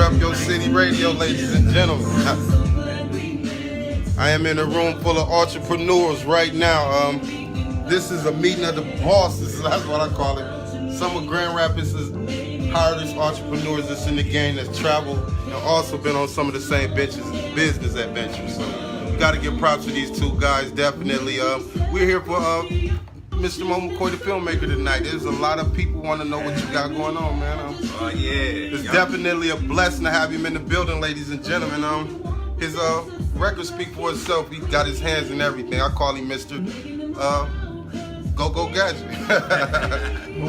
Rep Your City Radio, ladies and gentlemen. I am in a room full of entrepreneurs right now. This is a meeting of the bosses, that's what I call it. Some of Grand Rapids' hardest entrepreneurs that's in the game that's traveled and also been on some of the same benches as business adventures. So you got to give props to these two guys, definitely. We're here for Mr. Moe McCoy, the filmmaker, tonight. There's a lot of people want to know what you got going on, man. It's definitely a blessing to have him in the building, ladies and gentlemen. His record speak for itself. He got his hands in everything. I call him Mr. Go Gadget.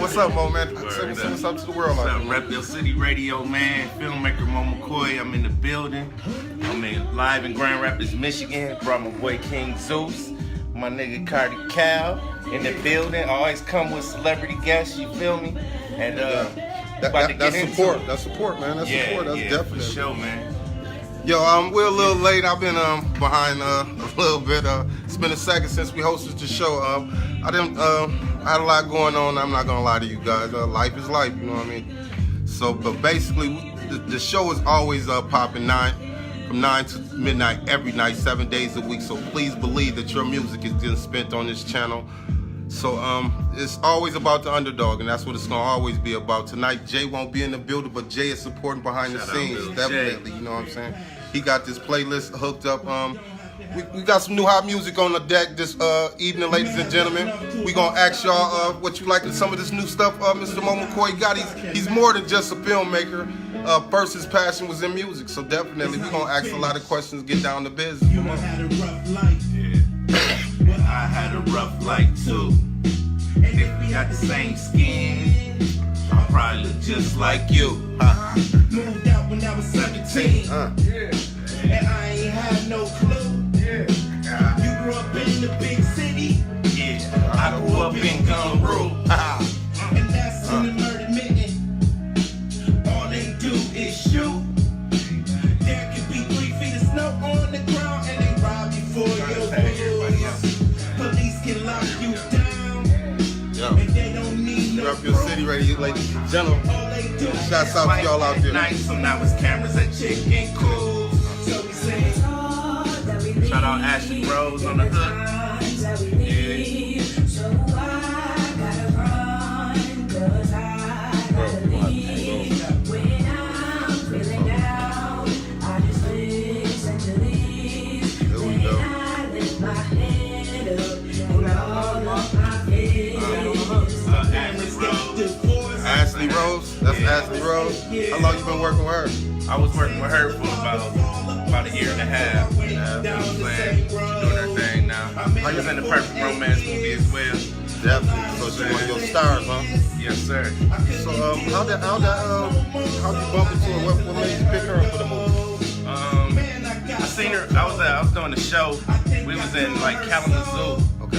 What's up, Mo, man? What's up to the world? What's up, Rep Your City Radio, man. Filmmaker Moe McCoy. I'm in the building. I'm live in Grand Rapids, Michigan. Brought my boy King Zuse. My nigga Cardi Cal in the building. Always come with celebrity guests, you feel me? And that's support. That's support, man. That's support. That's definitely for sure, man. Yo, we're a little late. I've been behind a little bit. It's been a second since we hosted the show. I had a lot going on. I'm not gonna lie to you guys. Life is life, you know what I mean? So, but basically, the show is always popping from 9 to midnight every night, 7 days a week. So please believe that your music is getting spent on this channel. So it's always about the underdog, and that's what it's gonna always be about. Tonight, Jay won't be in the building, but Jay is supporting behind the scenes, definitely. You know what I'm saying? He got this playlist hooked up. We got some new hot music on the deck this evening, ladies and gentlemen. We gonna ask y'all what you like in some of this new stuff Mr. Moe McCoy got. He's more than just a filmmaker. First, his passion was in music, so definitely we gonna ask a lot of questions, get down to business. You had a rough life. Yeah. I had a rough life too. And if we got the same skin, I'll probably look just like you. Moved out when I was 17. And I ain't had no clue. You grew up in the big city. Yeah. I grew up in Gumroad. And that's in the murder mitten. All they do is shoot. There could be 3 feet of snow on the ground and they rob you for your booze. Police can lock you down. And they don't need no Rep Your City Radio, ladies and gentlemen. Shouts out to y'all out there. Nice, so now it's cameras at Chicken Cool. So we say, shout out Ashley Rose on the hook. Yeah. So I gotta run, 'cause I gotta leave. When I'm feeling down, I just listen to these. There we go. I lift my head up and all of my fears. Ashley Rose, that's Ashley Rose. How long you been working with her? I was working with her for about a year and a half. You know what I'm saying? She's doing her thing now. I was in the Perfect Romance movie as well. Definitely. So she's one of your stars, huh? Yes, sir. So how'd you bump into her? What made you pick her up for the movie? I seen her. I was doing the show. We was in like Kalamazoo. Okay.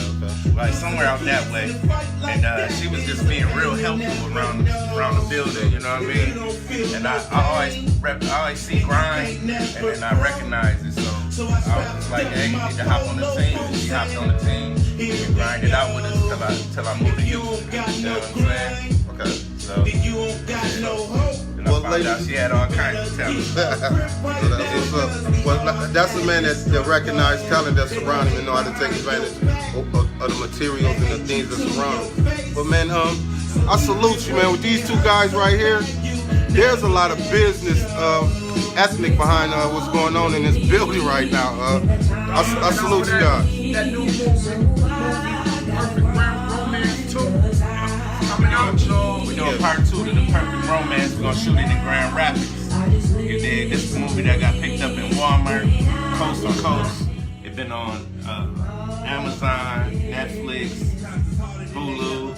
Like somewhere out that way, and she was just being real helpful around the building, you know what I mean? And I always see grind, and then I recognize it, so I was like, hey, you need to hop on the team. And she hopped on the team and grinded out with us till I moved to Houston. You know what I'm saying? Okay. So and I found out she had all kinds of talent. So that's what's up. Well, that's a man that recognized talent that surround him and know how to take advantage of the materials and the things that surround him. But man, I salute you, man. With these two guys right here, there's a lot of business ethnic behind what's going on in this building right now. I salute you guys. That new movie, Perfect Romance 2, coming out. We're doing part 2 to the Perfect Romance. We're gonna shoot it in Grand Rapids. You dig? This is a movie that got picked up in Walmart, coast to coast. It's been on Amazon, Netflix, Hulu,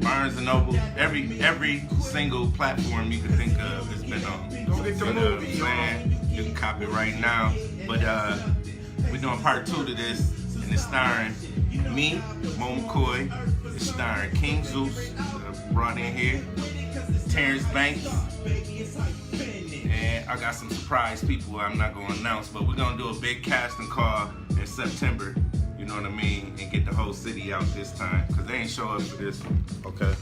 Barnes & Noble, every single platform you can think of it's been on. Go get the movie, man. You can copy it right now. But we're doing part 2 to this, and it's starring me, Moe McCoy. It's starring King Zuse, brought in here, Terrence Banks, and I got some surprise people I'm not gonna announce, but we're gonna do a big casting call in September. You know what I mean? And get the whole city out this time, because they ain't show up for this one. Okay.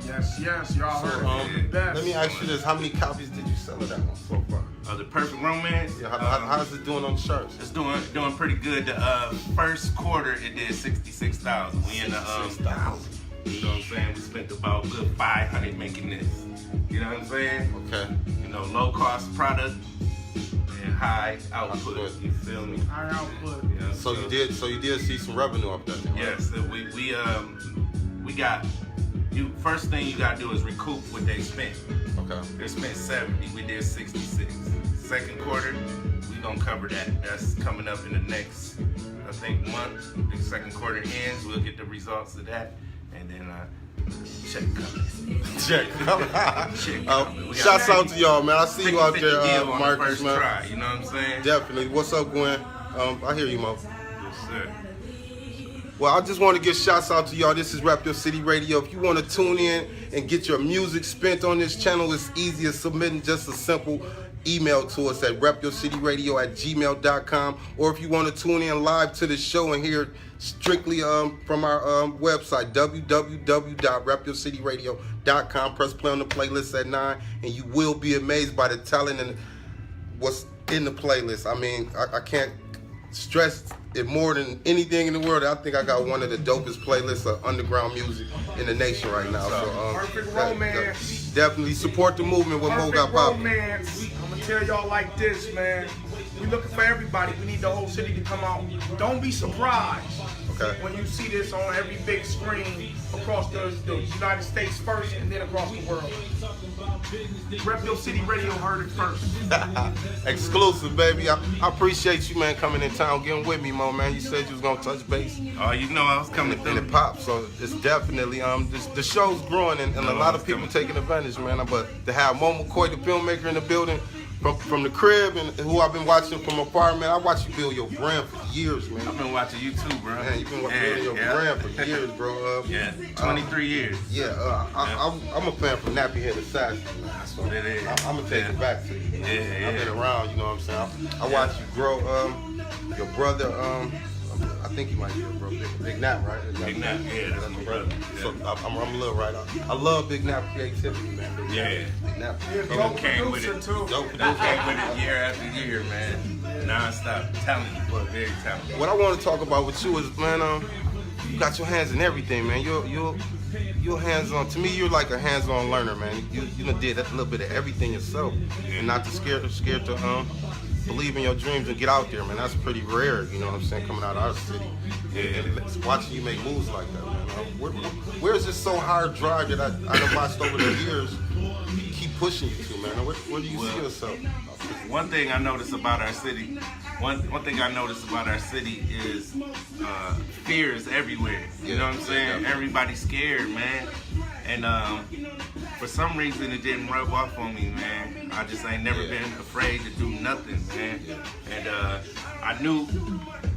Yeah, Yes, y'all heard it. Let me ask you this: how many copies did you sell of that one so far? The Perfect Romance. Yeah, how's it doing on the charts? It's doing pretty good. The first quarter it did 66,000. We in the 6,000. You know what I'm saying? We spent about a good 500 making this. You know what I'm saying? Okay. You know, low cost product and high output. You feel me? High output. Yeah. So you did see some revenue off that. Right? Yes. We got. First thing you gotta do is recoup what they spent. Okay. They spent 70. We did 66. Second quarter, we gonna cover that. That's coming up in the next, I think, month. The second quarter ends, we'll get the results of that, and then check coming. Check. coming. Shouts out to y'all, man. I see you out there, on the Marcus, first man. try, you know what I'm saying? Definitely. What's up, Gwen? I hear you, Mo. Yes, sir. Well, I just want to give shouts out to y'all. This is Rep Your City Radio. If you want to tune in and get your music spent on this channel, it's easy as submitting just a simple email to us at repyourcityradio@gmail.com. Or if you want to tune in live to the show and hear strictly from our website, www.repyourcityradio.com. Press play on the playlist at 9, and you will be amazed by the talent and what's in the playlist. I mean, I can't stress it more than anything in the world. I think I got one of the dopest playlists of underground music in the nation right now. So Perfect Romance. Definitely support the movement with Mo got Perfect popping. Romance. I'm gonna tell y'all like this, man. We looking for everybody. We need the whole city to come out. Don't be surprised when you see this on every big screen across the United States first, and then across the world. Rep Your City Radio heard it first. Exclusive, baby. I appreciate you, man, coming in town, getting with me, Mo, man. You said you was gonna touch base. Oh, you know I was coming through. And it popped, so it's definitely the show's growing, and a lot of people taking advantage, man. But to have Moe McCoy, the filmmaker, in the building. From the crib and who I've been watching from afar, man. I watched you build your brand for years, man. I've been watching you too, bro. Man, you've been building your brand for years, bro. 23 years. I'm a fan from Nappy Head Assassin, man. That's what it is. I'm gonna take it back to you. Yeah. I've been around, you know what I'm saying. I watched you grow. Your brother, I think he might be your brother, Big Nap, right? Big Nap, yeah, that's my brother. Yeah. So I'm a little right. I love Big Nap creativity, man. Big Nap. Dope came with it. producer, too. Dope came with it year after year, man. Non-stop talented, but very talented. What I want to talk about with you is, man, you got your hands in everything, man. You're hands-on. To me, you're like a hands-on learner, man. You done did a little bit of everything yourself, and not scared to believe in your dreams and get out there, man. That's pretty rare, you know what I'm saying, coming out of our city. And watching you make moves like that, man. Where's this so hard drive that I've watched over the years keep pushing you to, man? Where do you see yourself? One thing I notice about our city, one thing I notice about our city is fear is everywhere. You know what I'm saying? Everybody's scared, man. And for some reason it didn't rub off on me, man. I just ain't never been afraid to do nothing, man. And I knew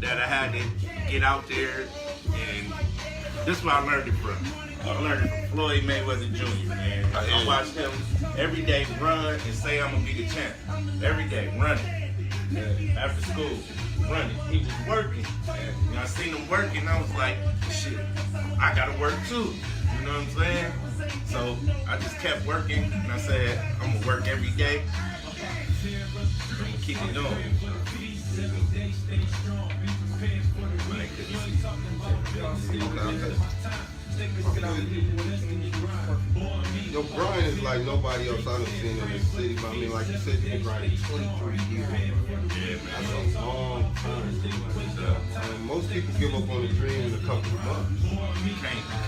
that I had to get out there, and this is where I learned it from. I learned it from Floyd Mayweather Jr., man. I watched him every day run and say I'm gonna be the champ. Every day, running. After school, running. He was working. And I seen him working, I was like, shit, I gotta work too. You know what I'm saying? So I just kept working, and I said, I'm gonna work every day. I'm gonna keep it going. Your grind is like nobody else I've seen in this city. But I mean, like you said, you've been grinding 23 years. That's a long time. Most people give up on the dream in a couple of months. You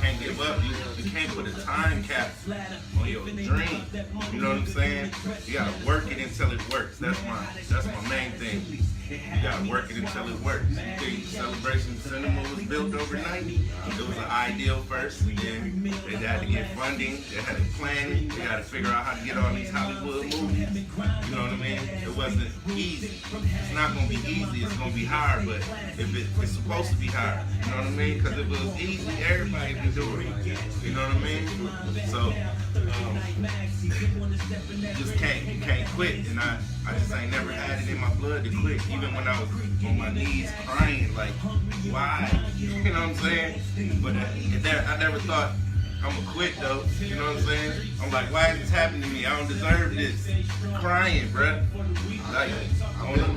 can't give up. You can't put a time cap on your dream. You know what I'm saying? You gotta work it until it works. That's my main thing. You gotta work it until it works. You think Celebration Cinema was built overnight? It was an ideal first, and then they had to get funding, they had to plan it, they had to figure out how to get all these Hollywood movies. You know what I mean? It wasn't easy. It's not gonna be easy, it's gonna be hard, but if it's supposed to be hard, you know what I mean? Because if it was easy, everybody would do it. You know what I mean? So you just can't quit, and I just ain't never had it in my blood to quit, even when I was on my knees crying, like, why? You know what I'm saying? But I never thought I'ma quit though. You know what I'm saying? I'm like, why is this happening to me? I don't deserve this. Crying, bruh. Like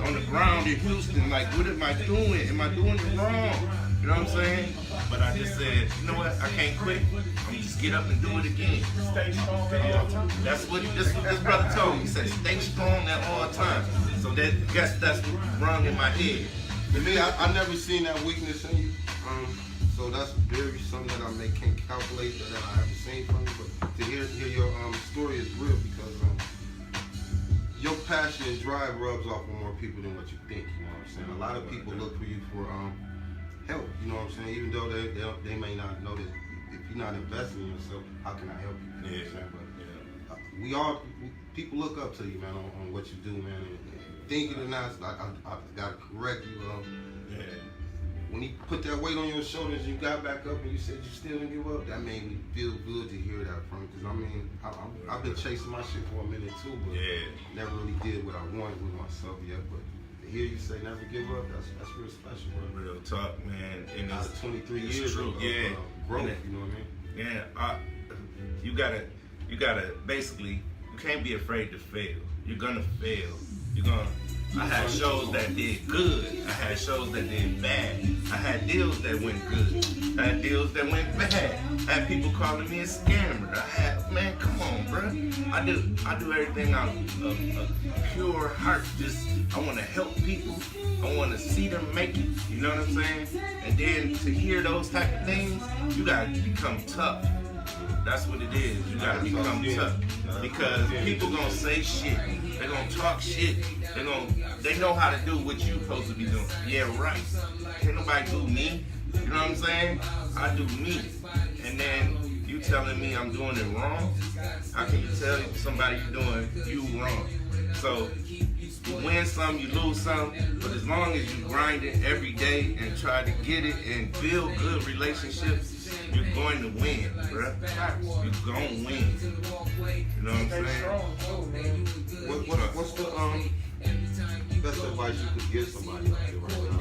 on the ground in Houston, like what am I doing? Am I doing it wrong? You know what I'm saying? But I just said, you know what? I can't quit. I'm gonna just get up and do it again. Stay strong at all times. That's what this brother told me. He said, stay strong at all times. So that's rung in my head. To me, I never seen that weakness in you. So that's very something that I can't calculate that I haven't seen from you. But to hear your story is real because your passion and drive rubs off on more people than what you think. You know what I'm saying? A lot of people look for you for help. You know what I'm saying? Even though they may not know that if you're not investing in yourself, how can I help you? You know what I'm saying? But people look up to you, man, on what you do, man. And thinking or not, I gotta correct you. When he put that weight on your shoulders, you got back up and you said you still didn't give up. That made me feel good to hear that from you. Because I mean, I've been chasing my shit for a minute too, but never really did what I wanted with myself yet. But to hear you say never give up, that's real special, bro. Real talk, man. And it's 23 years true. of growth, you know what I mean? Yeah, you gotta basically, you can't be afraid to fail. You're gonna fail. I had shows that did good. I had shows that did bad. I had deals that went good. I had deals that went bad. I had people calling me a scammer. Man, come on, bro. I do everything out of pure heart. Just, I want to help people. I want to see them make it. You know what I'm saying? And then to hear those type of things, you gotta become tough. That's what it is. You gotta become tough. Because people gonna say shit. They gonna talk shit. They know how to do what you supposed to be doing. Yeah, right. Can't nobody do me. You know what I'm saying? I do me. And then you telling me I'm doing it wrong? How can you tell somebody you're doing you wrong? So you win some, you lose some, but as long as you grind it every day and try to get it and build good relationships, you're going to win, bruh. You're going to win. You know what I'm saying? What's the best advice you could give somebody out there right now?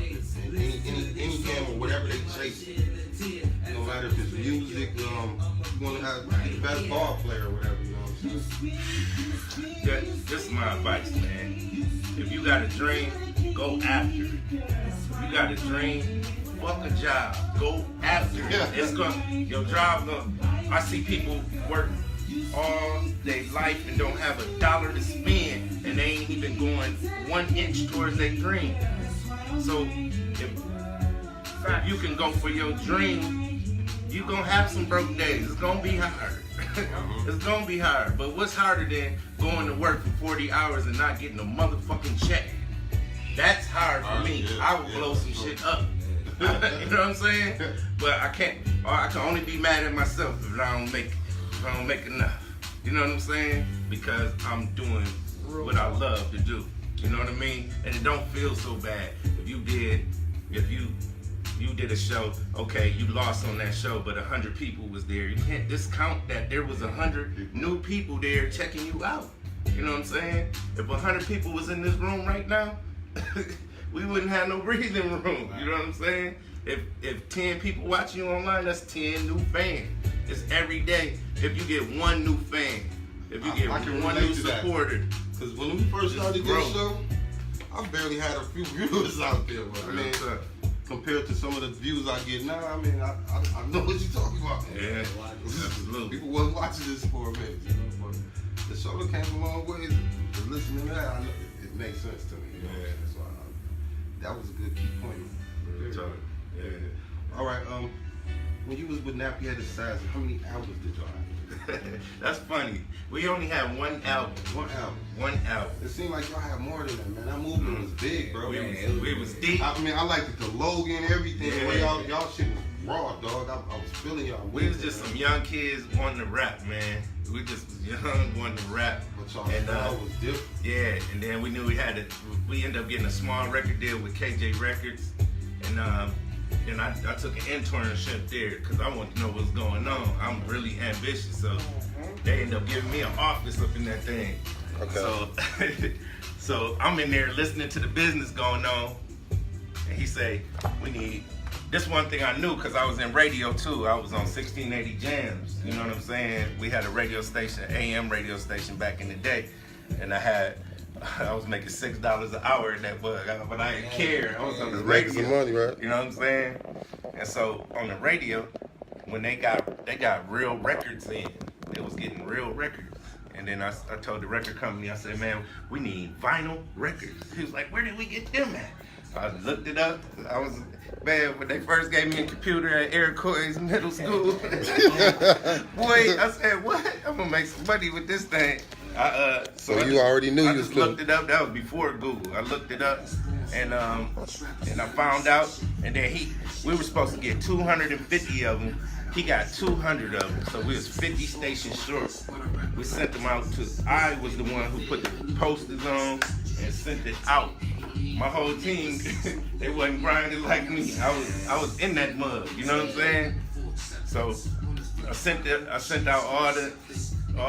Any game or whatever they chase, no matter if it's music, you want to have the best ball player or whatever, you know what I'm saying? This is my advice, man. If you got a dream, go after it. If you got a dream, fuck a job. Go after it. Your job, I see people work all their life and don't have $1 to spend, and they ain't even going 1 inch towards their dream. So if you can go for your dream, you gonna have some broke days. It's gonna be hard. It's gonna be hard. But what's harder than going to work for 40 hours and not getting a motherfucking check? That's hard for me. I would blow some shit up. You know what I'm saying? But I can't. I can only be mad at myself if I don't make enough. You know what I'm saying? Because I'm doing what I love to do. You know what I mean? And it don't feel so bad if you did a show. Okay, you lost on that show, but 100 people was there. You can't discount that there was 100 new people there checking you out. You know what I'm saying? If 100 people was in this room right now, we wouldn't have no breathing room. You know what I'm saying? If 10 people watching you online, that's 10 new fans. It's every day. If you get 1 new fan, if you get 1 new supporter. Because when we first started this show, I barely had a few viewers out there. But I mean, compared to some of the views I get now, I mean, I know what you're talking about. Yeah, absolutely. People wasn't watching this for a minute, you know, but the show that came a long way. To listening to that, I know it makes sense to me. You know? Yeah. So that was a good key point. Yeah. All right. When you was with Nappy Head Assassin, how many albums did y'all have? That's funny. We only had 1 album. 1 album. 1 album. It seemed like y'all had more than that, man. That movement was big, bro. We was deep. I mean, I liked the logo and everything. Yeah. The way y'all shit was raw, dog. I was feeling y'all. We was just some young kids wanting to rap, man. We just was young wanting to rap. But y'all style was different. Yeah, and then we knew we ended up getting a small record deal with KJ Records, and I took an internship there because I wanted to know what's going on. I'm really ambitious, so they ended up giving me an office up in that thing. Okay. So I'm in there listening to the business going on, and he say, we need this one thing I knew because I was in radio too. I was on 1680 Jams. You know what I'm saying? We had a radio station, AM radio station back in the day, and I was making $6 an hour in that bug, but I didn't care. I was on the radio. Making some money, right? You know what I'm saying? And so on the radio, when they got real records in, they was getting real records. And then I told the record company, I said, man, we need vinyl records. He was like, where did we get them at? I looked it up. I was, man, when they first gave me a computer at Iroquois Middle School, boy, I said, what? I'm gonna make some money with this thing. So you already knew I you just looked it up. That was before Google. I looked it up, and I found out. And then we were supposed to get 250 of them. He got 200 of them, so we was 50 stations short. We sent them out I was the one who put the posters on and sent it out. My whole team, they wasn't grinding like me. I was in that mud, you know what I'm saying? So I sent out all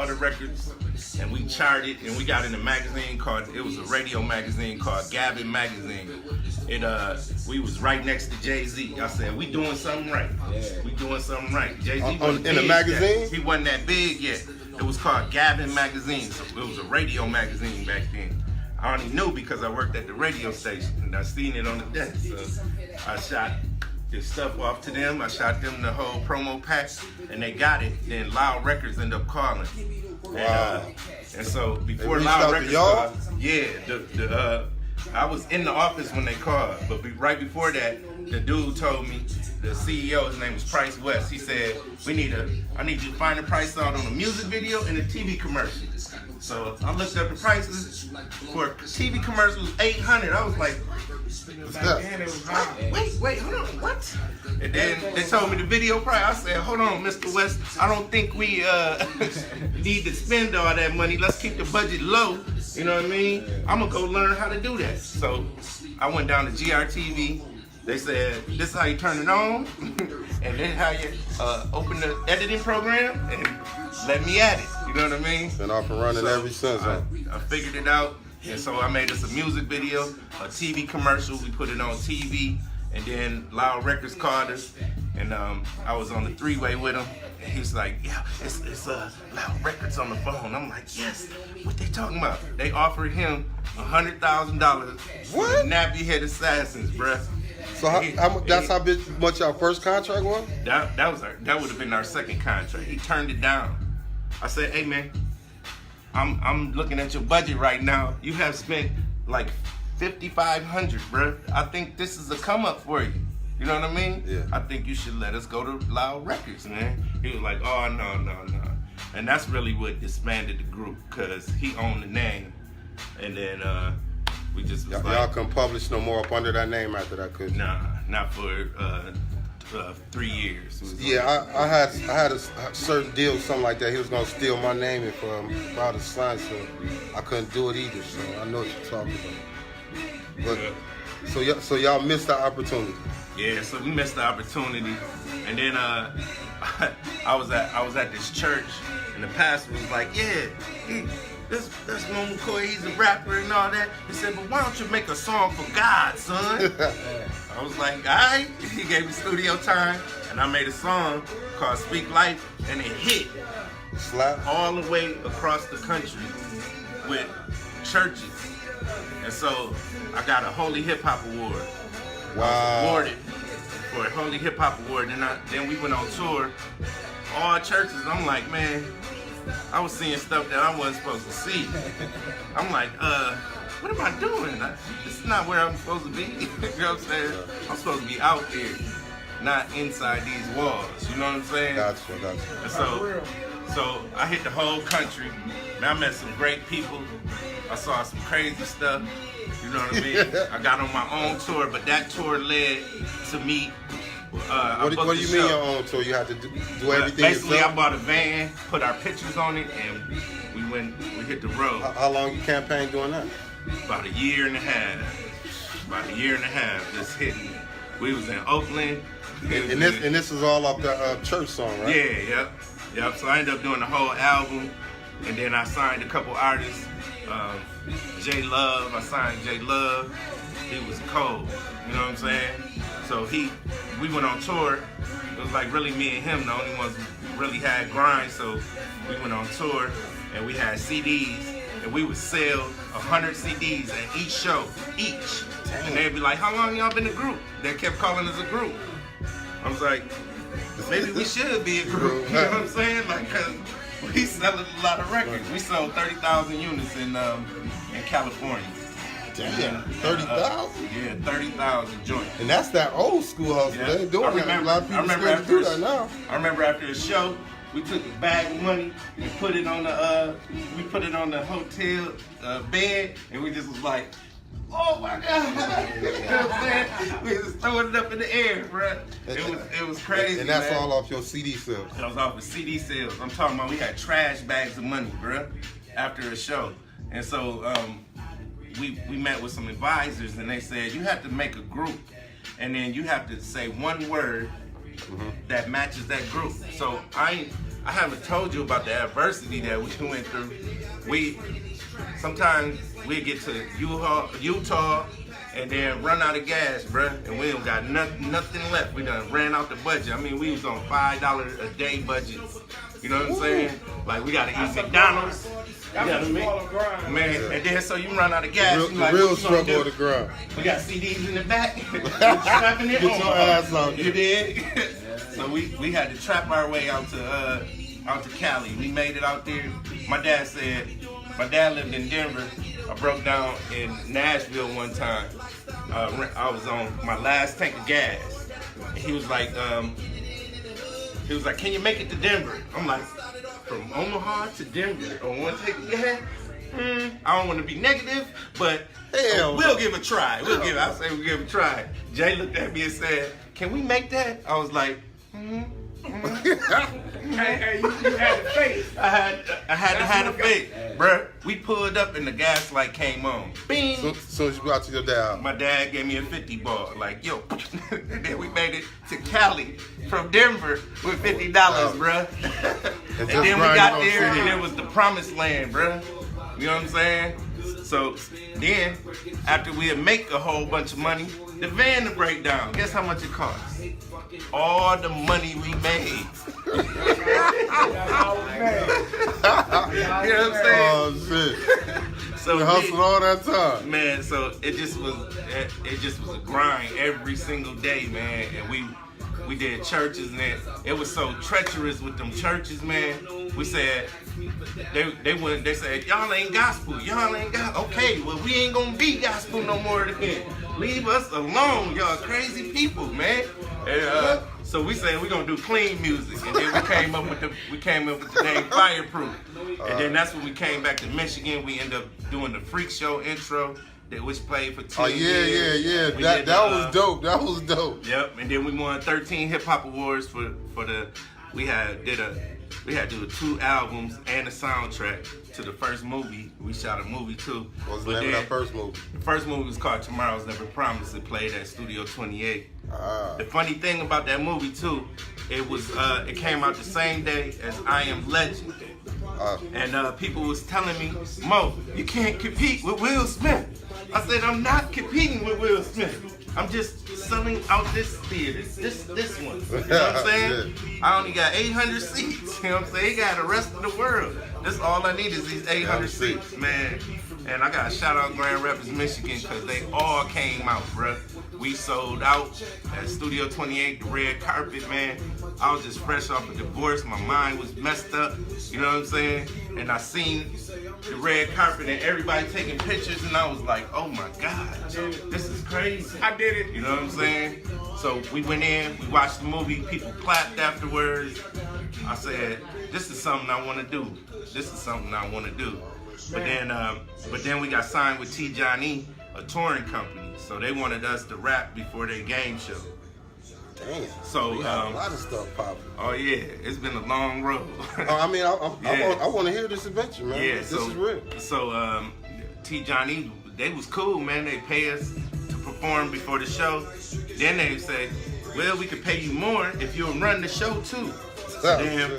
the records, and we charted, and we got in a magazine it was a radio magazine called Gavin Magazine. We was right next to Jay-Z. I said, we doing something right. We doing something right. Jay-Z wasn't in a magazine? Yet. He wasn't that big yet. It was called Gavin Magazine. So it was a radio magazine back then. I only knew because I worked at the radio station, and I seen it on the desk. So I shot this stuff off to them. I shot them the whole promo pack, and they got it. Then Loud Records ended up calling. Wow. And so before They reached Loud out to Records y'all? called, yeah, I was in the office when they called, but right before that, the dude told me, the CEO, his name was Price West, he said, I need you to find a price out on a music video and a TV commercial. So I looked up the prices for a TV commercial was $800. I was like, wait, hold on, what? And then they told me the video price. I said, hold on, Mr. West, I don't think we need to spend all that money. Let's keep the budget low. You know what I mean? I'm gonna go learn how to do that. So I went down to GRTV. They said, this is how you turn it on, and then how you open the editing program, and let me at it. You know what I mean? Been off and running ever since, huh? I figured it out, and so I made us a music video, a TV commercial. We put it on TV, and then Loud Records called us, and I was on the three-way with him. And he was like, yeah, it's Loud Records on the phone. I'm like, yes, what they talking about? They offered him $100,000 for the nappy-head assassins, bruh. So that's how much our first contract was? That would have been our second contract. He turned it down. I said, hey man, I'm looking at your budget right now. You have spent like $5,500, bro. I think this is a come up for you. You know what I mean? Yeah. I think you should let us go to Loud Records, man. He was like, oh no. And that's really what disbanded the group, because he owned the name. And then we just was Y'all couldn't publish no more up under that name after that, could you? Nah, not for 3 years. Yeah, I had a certain deal with something like that. He was gonna steal my name if I was signed, so I couldn't do it either. So I know what you're talking about. But so y'all missed the opportunity. Yeah, so we missed the opportunity, and then I was at this church, and the pastor was like, yeah, that's Moe McCoy, he's a rapper and all that. He said, but why don't you make a song for God, son? I was like, all right. He gave me studio time, and I made a song called Speak Life, and it hit Slap. all the way across the country with churches. And so I got a Holy Hip Hop Award. Wow. I was awarded for a Holy Hip Hop Award. Then we went on tour, all churches. I'm like, man, I was seeing stuff that I wasn't supposed to see. I'm like, what am I doing? This is not where I'm supposed to be. You know what I'm saying? I'm supposed to be out there, not inside these walls. You know what I'm saying? Gotcha. And so I hit the whole country. Man, I met some great people. I saw some crazy stuff. You know what I mean? I got on my own tour, but that tour led to me. What do you mean your own tour? You had to do everything Basically, yourself? I bought a van, put our pictures on it, and we hit the road. How long you campaigned doing that? About a year and a half, just hitting. We was in Oakland. And this is all off the church song, right? Yeah, yep. So I ended up doing the whole album, and then I signed a couple artists. J Love, I signed J Love. He was cold, you know what I'm saying? So we went on tour. It was like really me and him, the only ones who really had grind. So we went on tour and we had CDs and we would sell 100 CDs at each show, each. And they'd be like, how long y'all been a group? They kept calling us a group. I was like, maybe we should be a group. You know what I'm saying? Like, cause we selling a lot of records. We sold 30,000 units in California. Damn, 30,000? Yeah, 30,000 joints. And that's that old school hustle. Yeah. They ain't doing that. A lot of people scared to do that now. I remember after the show, we took a bag of money and put it on the hotel bed, and we just was like, oh my God. You know what I'm saying? We just throwing it up in the air, bro. It was crazy. And that's man. all off your CD sales. That was off of CD sales. I'm talking about we had trash bags of money, bro, after a show. And so we met with some advisors, and they said you have to make a group, and then you have to say one word that matches that group. So I haven't told you about the adversity that we went through. Sometimes we get to Utah and then run out of gas, bruh, and we don't got nothing left. We done ran out the budget. I mean, we was on $5 a day budget. You know what I'm saying? Like, we gotta eat McDonald's. That's a smaller grind. Man, and then so you run out of gas. The like, real struggle of the grind. We got CDs in the back. Strapping it Get your ass out. You did? So we had to trap our way out to Cali. We made it out there. My dad lived in Denver. I broke down in Nashville one time. I was on my last tank of gas. And he was like, can you make it to Denver? I'm like, from Omaha to Denver on one tank of gas? I don't want to be negative, but we'll give it a try. I say we'll give it a try. Jay looked at me and said, can we make that? I was like, Hey, you had the faith. I had to have the faith. Bruh, we pulled up and the gas light came on. Bing! So you got to your dad. My dad gave me a 50 ball, like, yo. And then we made it to Cali from Denver with $50, bruh. And then we got there and it was the promised land, bruh. You know what I'm saying? So then, after we make a whole bunch of money, the van to break down. Guess how much it costs? All the money we made. You know what I'm saying? Oh shit! So we hustled all that time, man. So it just was a grind every single day, man. And we did churches, and it was so treacherous with them churches, man. We said they said y'all ain't gospel, okay. Well, we ain't gonna be gospel no more then. Leave us alone, y'all crazy people, man. And, so we said we're gonna do clean music, and then we came up with the name Fireproof, and then that's when we came back to Michigan. We ended up doing the Freak Show intro, which played for 10 years. Yeah. That was dope. That was dope. Yep, and then we won 13 hip hop awards for the. We had to do 2 albums and a soundtrack to the first movie. We shot a movie too. What was the name of that first movie? The first movie was called Tomorrow's Never Promised. It played at Studio 28. The funny thing about that movie too, it came out the same day as I Am Legend. And people was telling me, Mo, you can't compete with Will Smith. I said, I'm not competing with Will Smith. I'm just selling out this theater, this one. You know what I'm saying? I only got 800 seats. You know what I'm saying? He got the rest of the world. That's all I need is these 800 seats, man. And I got to shout out Grand Rapids, Michigan, because they all came out, bruh. We sold out at Studio 28, the red carpet, man. I was just fresh off a divorce. My mind was messed up. You know what I'm saying? And I seen the red carpet and everybody taking pictures, and I was like, oh my God, this is crazy. I did it. You know what I'm saying? So we went in, we watched the movie, people clapped afterwards. I said, this is something I want to do. But then we got signed with T-Johnny, a touring company. So they wanted us to rap before their game show. Damn. So we got a lot of stuff popping. Oh yeah, it's been a long road. I want to hear this adventure, man. Yeah, this is real. So T-Johnny, they was cool, man. They pay us to perform before the show. Then they say, well, we could pay you more if you'll run the show too. So then,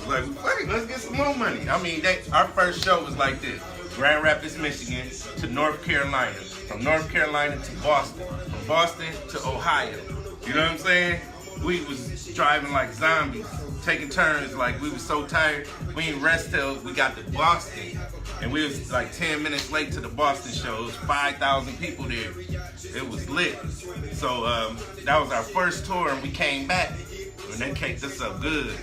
like, fuck, let's get some more money. I mean, our first show was like this: Grand Rapids, Michigan to North Carolina, from North Carolina to Boston, from Boston to Ohio. You know what I'm saying? We was driving like zombies, taking turns. Like we was so tired, we didn't rest till we got to Boston. And we was like 10 minutes late to the Boston show. It was 5,000 people there. It was lit. So that was our first tour, and we came back, and they caked us up good.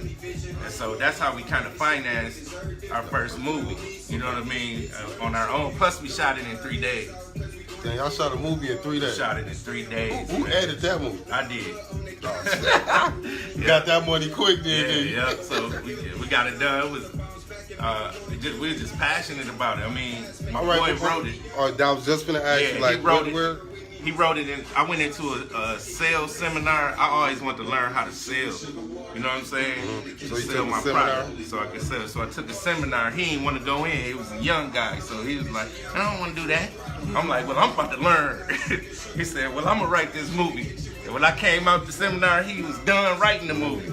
And so that's how we kind of financed our first movie. You know what I mean? On our own. Plus, we shot it in 3 days. Damn, y'all shot a movie in 3 days. Shot it in 3 days. Who edited that movie? I did. You got that money quick, then. Yeah. So we got it done. It was. We were just passionate about it. I mean, my boy wrote it. Oh, I was just gonna ask you, like, he wrote it. He wrote it, and I went into a sales seminar. I always want to learn how to sell. You know what I'm saying? Mm-hmm. So to you sell took my a seminar? product, so I could sell. So I took a seminar. He didn't want to go in. He was a young guy, so he was like, I don't want to do that. I'm like, well, I'm about to learn. He said, well, I'm gonna write this movie. And when I came out the seminar, he was done writing the movie.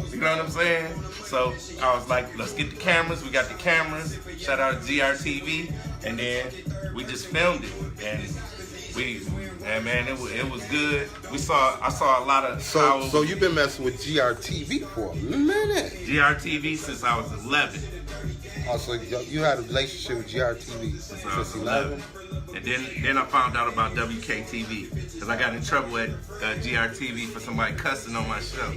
You know what I'm saying? So I was like, let's get the cameras. We got the cameras. Shout out to GRTV. And then we just filmed it. And man, it was good. I saw a lot of. So you've been messing with GRTV for a minute. GRTV since I was 11. Oh, so you had a relationship with GRTV since 11? And then I found out about WKTV because I got in trouble at GRTV for somebody cussing on my show.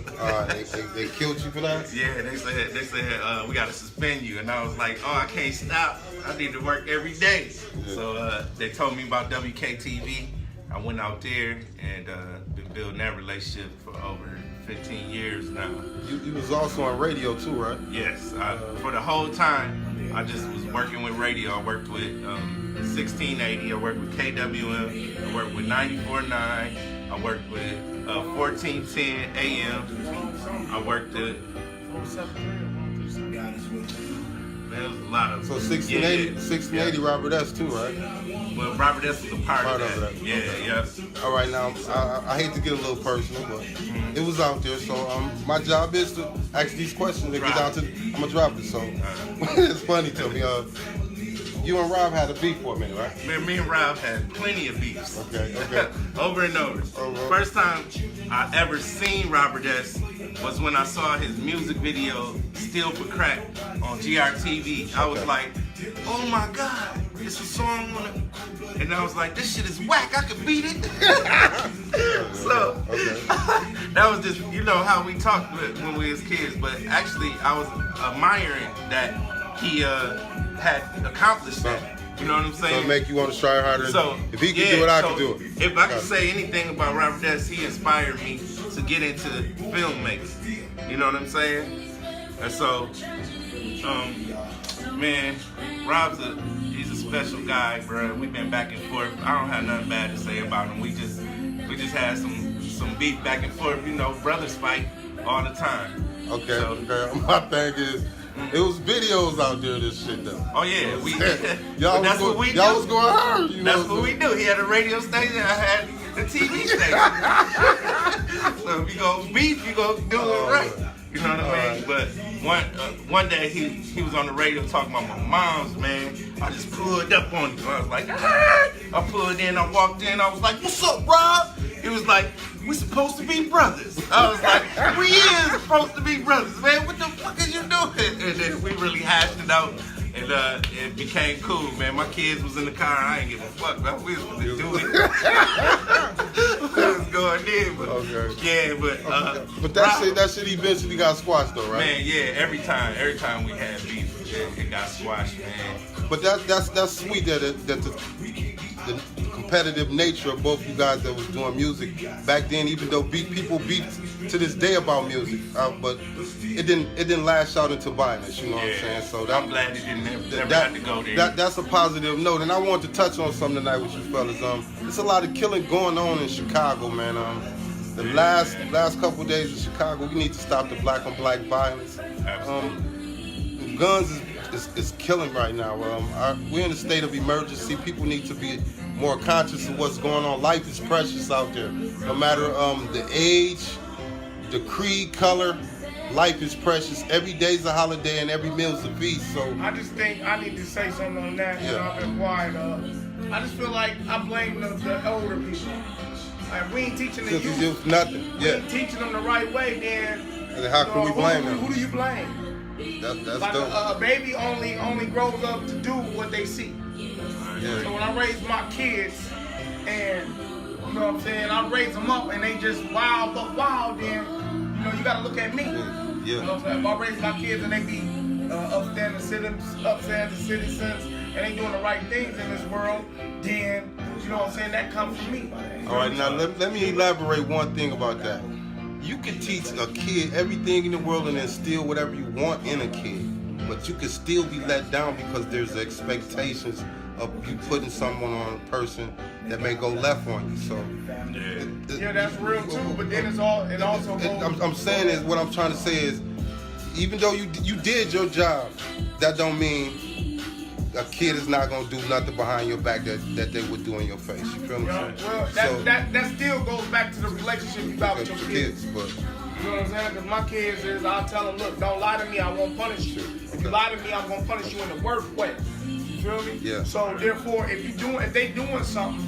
They killed you for that? Yeah, they said we got to suspend you, and I was like, oh, I can't stop. I need to work every day. Yeah. So they told me about WKTV. I went out there and been building that relationship for over 15 years now. You was also on radio too, right? Yes. For the whole time, I just was working with radio. I worked with 1680. I worked with KWM. I worked with 94.9. I worked with 1410 AM. I worked at... Man, it was a lot of... So 1680 Robert S. too, right? Well, Robert S. was a part of that. Yeah, okay. Yeah. All right, now, I hate to get a little personal, but it was out there. So my job is to ask these questions and get down to... I'm going to drop it, so... It's funny to me. You and Rob had a beef for a minute, right? Man, me and Rob had plenty of beefs. Okay. Over and over. First time I ever seen Robert S. was when I saw his music video, Still for Crack, on GRTV. I was like, oh my God, it's a song on it. And I was like, this shit is whack, I could beat it. So, that was just, you know, how we talked when we was kids. But actually, I was admiring that he had accomplished that. You know what I'm saying? So it make you want to try harder. So if he can do it, I can do it. If I can say anything about Robert S., he inspired me to get into filmmaking. You know what I'm saying? And so, man, he's a special guy, bro. We've been back and forth. I don't have nothing bad to say about him. We just had some beef back and forth. You know, brothers fight all the time. Okay. My thing is, it was videos out there, this shit though. Oh yeah, that's what we do. Y'all was going hard. You that's what we do. He had a radio station, I had the TV station. So if you go beef, you go do it right. You know what I mean? But one day he was on the radio talking about my mom's, man. I just pulled up on him. I was like, ah! I pulled in, I walked in, I was like, what's up, Rob? He was like, we supposed to be brothers. I was like, we is supposed to be brothers, man. What the fuck is you doing? And then we really hashed it out, and it became cool, man. My kids was in the car. I ain't give a fuck, man. We was supposed to do it. We was going in, but yeah, but that shit eventually got squashed, though, right? Man, yeah. Every time we had beef, it got squashed, man. But that's sweet that the competitive nature of both you guys that was doing music back then, even though people beat to this day about music, but it didn't lash out into violence. You know what I'm saying? So I'm glad it didn't never have to go there. That's a positive note, and I want to touch on something tonight with you fellas. There's a lot of killing going on in Chicago, man. The last couple of days in Chicago, we need to stop the black on black violence. Guns is killing right now. We're in a state of emergency. People need to be more conscious of what's going on. Life is precious out there. No matter the age, the creed, color, life is precious. Every day's a holiday and every meal's a feast. So I just think I need to say something on that. You know, I've been quiet. I just feel like I blame the older people. Like, we ain't teaching the Since youth. youth, nothing. We Yeah. ain't teaching them the right way, then. And how can we blame them? Who do you blame? That's Like dope. a baby only grows up to do what they see. Yeah. So when I raise my kids, and you know what I'm saying, I raise them up and they just wild, then you know you gotta look at me. Yeah. You know what I'm saying? If I raise my kids and they be upstanding citizens and they doing the right things in this world, then you know what I'm saying, that comes from me. All right, now let me elaborate one thing about that. You can teach a kid everything in the world and instill whatever you want in a kid, but you can still be let down because there's expectations of you putting someone on a person that may go left on you. So Yeah, that's real too. But then it also goes. I'm saying is what I'm trying to say is, even though you did your job, that don't mean a kid is not gonna do nothing behind your back that they would do in your face. You feel me? Well, that still goes back to the relationship you got with your kids. But you know what I'm saying? Because my kids is, I'll tell them, look, don't lie to me, I won't punish you. If you lie to me, I'm gonna punish you in the worst way. You feel me? Yeah. So therefore, if they doing something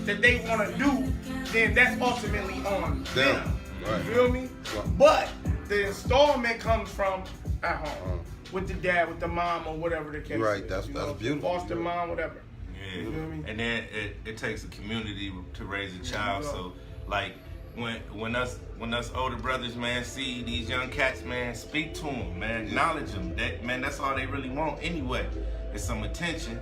that they want to do, then that's ultimately on them. Right. You feel me? Right. But the installment comes from at home. With the dad, with the mom, or whatever the case Right, is. that's beautiful. Foster mom, whatever. Yeah. You know what I mean? And then it takes a community to raise a child. So like when us older brothers, man, see these young cats, man, speak to them, man, acknowledge them. That's all they really want anyway. It's some attention.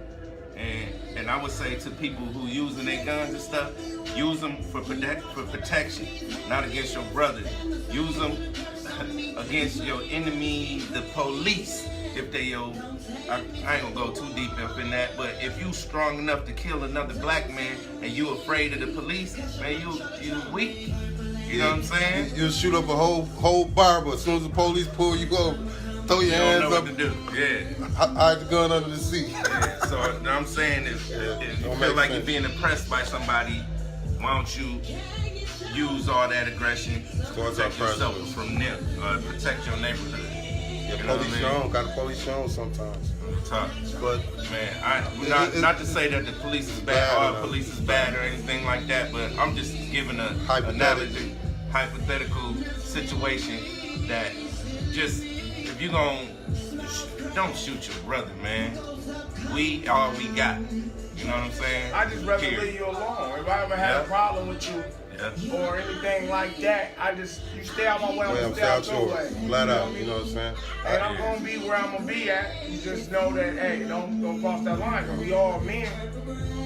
And I would say to people who using their guns and stuff, use them for protection, not against your brothers. Use them against your enemy, the police. If they I ain't gonna go too deep up in that, but if you strong enough to kill another black man and you afraid of the police, man, you weak. You know what I'm saying? You'll shoot up a whole bar, but as soon as the police pull you go, throw your hands don't know up. what to do. Yeah. Hide the gun under the seat. Yeah. So what I'm saying is, if you Don't feel make like sense. you're being oppressed by somebody, why don't you use all that aggression to Towards our protect yourself president. from them, protect your neighborhood. Yeah, You know police what I mean? shown, got the police shown sometimes. Talk. But Man, not to say that the police is bad, Bad, or police is bad or anything like that, but I'm just giving a analogy, hypothetical situation that just, if you don't shoot your brother, man. We all we got. You know what I'm saying? I just rather Period. leave you alone. If I ever had a problem with you or anything like that, you stay out my way, I'm gonna stay out your way. Flat out, you know what I'm saying? And I'm gonna be where I'm gonna be at. You just know that, hey, don't cross that line, because we all men.